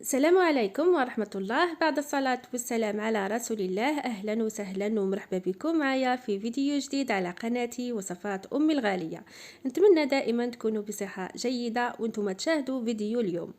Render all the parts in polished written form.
السلام عليكم ورحمة الله. بعد الصلاة والسلام على رسول الله، أهلا وسهلا ومرحبا بكم معايا في فيديو جديد على قناتي وصفات أمي الغالية. نتمنى دائما تكونوا بصحة جيدة وانتم تشاهدوا فيديو اليوم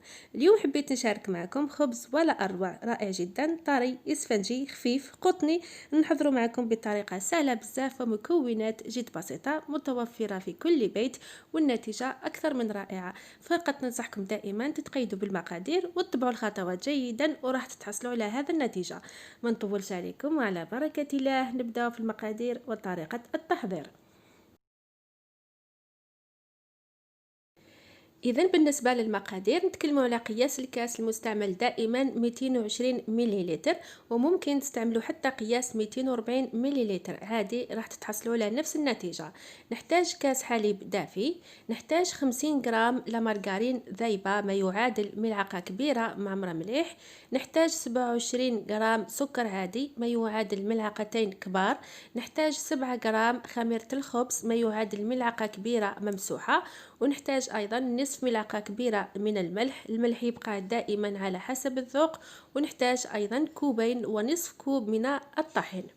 حبيت نشارك معكم خبز ولا أروع، رائع جدا، طري، إسفنجي، خفيف، قطني. نحضره معكم بطريقة سهلة بزاف ومكونات جد بسيطة متوفرة في كل بيت، والنتيجة أكثر من رائعة. فقط ننصحكم دائما تتقيدوا بالمقادير وتتبعوا الخطوات جيدا وراح تتحصلوا على هذا النتيجة. ما نطولش عليكم، وعلى بركة الله نبدأ في المقادير وطريقة التحضير. إذا بالنسبة للمقادير نتكلموا على قياس الكاس المستعمل دائما 220 مليلتر، وممكن تستعملوا حتى قياس 240 مليلتر عادي، راح تتحصلوا على نفس النتيجة. نحتاج كاس حليب دافي، نحتاج 50 غرام لامارغارين ذايبة ما يعادل ملعقة كبيرة معمرة مليح، نحتاج 27 غرام سكر عادي ما يعادل ملعقتين كبار، نحتاج 7 غرام خميرة الخبز ما يعادل ملعقة كبيرة ممسوحة، ونحتاج أيضا نصف ملعقة كبيرة من الملح يبقى دائما على حسب الذوق، ونحتاج أيضا كوبين ونصف كوب من الطحين.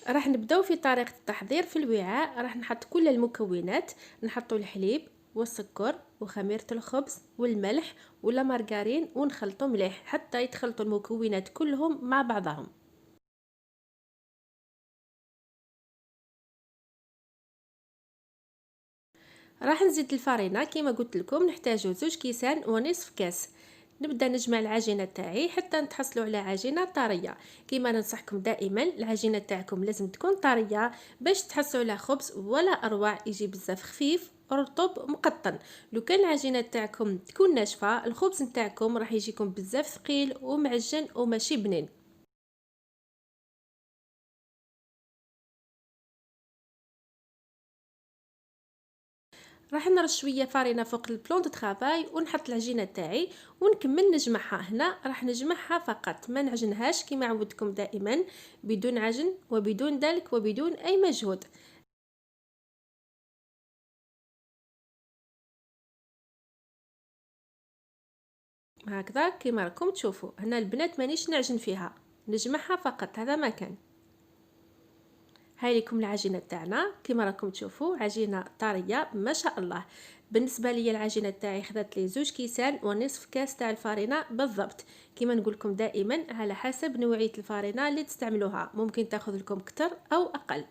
راح نبداو في طريقة التحضير. في الوعاء راح نحط كل المكونات، نحطو الحليب والسكر وخميرة الخبز والملح ولا مارغرين ونخلطو مليح حتى يتخلطوا المكونات كلهم مع بعضهم. راح نزيد الفرينه كما قلت لكم، نحتاجو 2 كيسان ونصف كاس. نبدا نجمع العجينه تاعي حتى نتحصلوا على عجينه طريه. كما ننصحكم دائما العجينه تاعكم لازم تكون طريه باش تحصلوا على خبز ولا اروع، يجي بزاف خفيف رطب مقطن. لو كان العجينه تاعكم تكون ناشفه، الخبز نتاعكم راح يجيكم بزاف ثقيل ومعجن وماشي بنين. راح نرش شويه فرينه فوق البلون دو طرافاي ونحط العجينه تاعي ونكمل نجمعها. هنا راح نجمعها فقط، ما نعجنهاش كما عودتكم دائما، بدون عجن وبدون دلك وبدون اي مجهود. هكذا كما راكم تشوفوا هنا البنات مانيش نعجن فيها، نجمعها فقط، هذا ما كان. هاي لكم العجينه تاعنا كما راكم تشوفوا، عجينه طريه ما شاء الله. بالنسبه لي العجينه تاعي خدت لي 2 كيسان ونصف كاس تاع الفارينه بالضبط. كما نقول لكم دائما على حسب نوعيه الفارينه اللي تستعملوها، ممكن تاخذ لكم اكثر او اقل.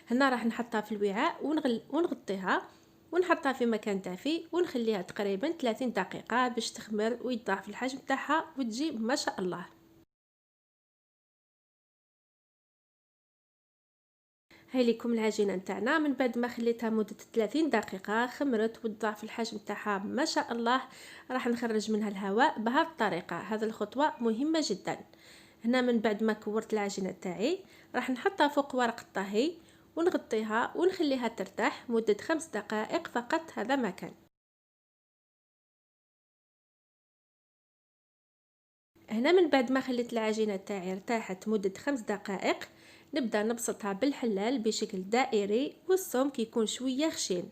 هنا راح نحطها في الوعاء ونغطيها ونحطها في مكان دافي ونخليها تقريبا 30 دقيقه باش تخمر ويضاعف الحجم تاعها وتجي ما شاء الله. هاي ليكم العجينه نتاعنا من بعد ما خليتها مده 30 دقيقه، خمرت وتضاعف الحجم تاعها ما شاء الله. راح نخرج منها الهواء بهذه الطريقه، هذه الخطوه مهمه جدا. هنا من بعد ما كورت العجينه تاعي راح نحطها فوق ورق الطهي ونغطيها ونخليها ترتاح مده 5 دقائق فقط، هذا ما كان. هنا من بعد ما خليت العجينه تاعي ارتاحت مده 5 دقائق، نبدا نبسطها بالحلال بشكل دائري والسمك يكون شويه خشن.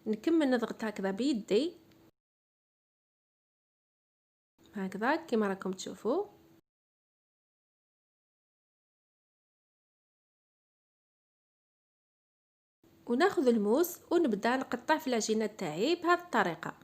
نكمل نضغط هكذا بيدي، هكذا كما راكم تشوفوا. وناخذ الموس ونبدا نقطع في العجينه تاعي بهذه الطريقه.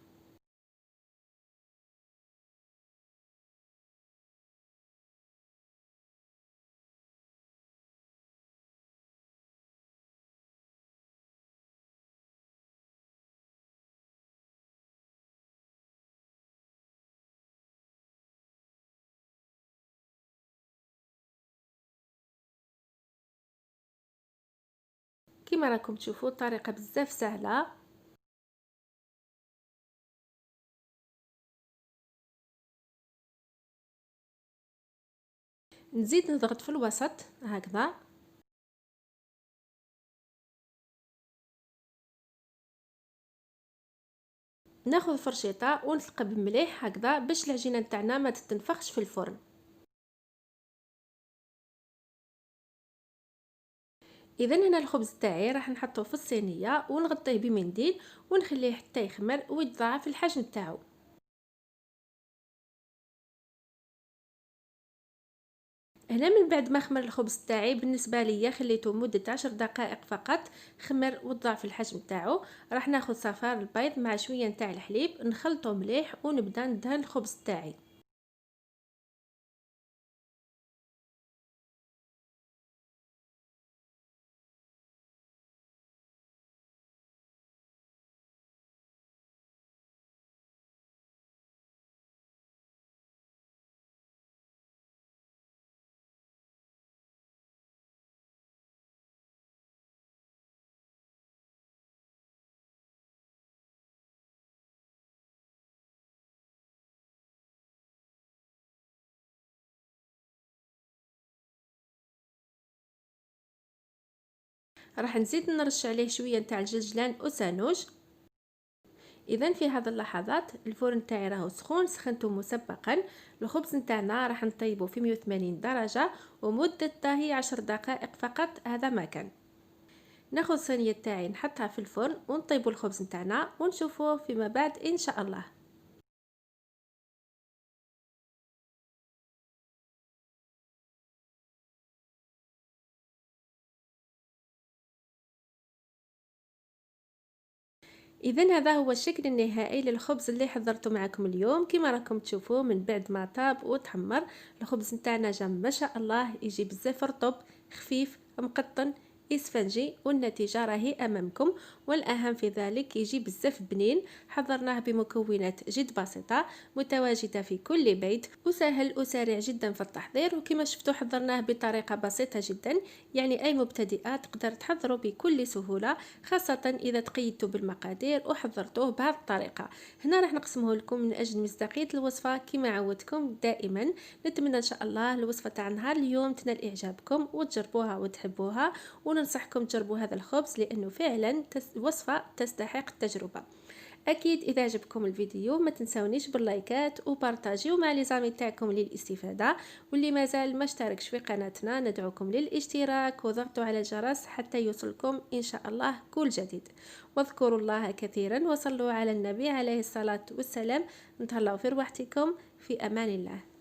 كما راكم تشوفوا الطريقه بزاف سهله. نزيد نضغط في الوسط هكذا. ناخذ فرشيطه ونثقب مليح هكذا باش العجينه نتاعنا ما تتنفخش في الفرن. اذا هنا الخبز تاعي راح نحطه في الصينيه ونغطيه بمنديل ونخليه حتى يخمر ويتضاعف الحجم تاعو. هنا من بعد ما خمر الخبز تاعي بالنسبه ليا خليته مده 10 دقائق فقط، خمر وضاعف الحجم تاعو. راح ناخذ صفار البيض مع شويه نتاع الحليب نخلطه مليح ونبدا ندهن الخبز تاعي. راح نزيد نرش عليه شويه نتاع الجلجلان وسانوج. اذا في هذه اللحظات الفرن تاعي راهو سخون، سخنته مسبقا. الخبز نتاعنا راح نطيبه في 180 درجه ومده طهي 10 دقائق فقط، هذا ما كان. ناخذ الصينيه تاعي نحطها في الفرن ونطيبوا الخبز نتاعنا ونشوفوه فيما بعد ان شاء الله. اذا هذا هو الشكل النهائي للخبز اللي حضرته معكم اليوم. كما راكم تشوفوا من بعد ما طاب وتحمر الخبز نتاعنا جا ما شاء الله، يجي بزاف رطب خفيف مقطن اسفنجي، والنتيجه راهي امامكم. والاهم في ذلك يجي بزاف بنين. حضرناه بمكونات جد بسيطه متواجده في كل بيت وسهل وسريع جدا في التحضير. وكما شفتوا حضرناه بطريقه بسيطه جدا، يعني اي مبتدئه تقدر تحضره بكل سهوله، خاصة إذا تقيدتوا بالمقادير وحضرتوه بهذه الطريقة. هنا راح نقسمه لكم من أجل مصداقية الوصفة كما عودتكم دائما. نتمنى إن شاء الله الوصفة تاع نهار اليوم تنال إعجابكم وتجربوها وتحبوها، وننصحكم تجربوا هذا الخبز لأنه فعلا وصفة تستحق التجربة. اكيد اذا عجبكم الفيديو ما تنسونيش باللايكات وبارطاجيو مع لي زامي تاعكم للاستفاده. واللي مازال ما اشتركش في قناتنا ندعوكم للاشتراك وضغطوا على الجرس حتى يوصلكم ان شاء الله كل جديد. واذكروا الله كثيرا وصلوا على النبي عليه الصلاه والسلام. نتهلاو في رواحتكم، في امان الله.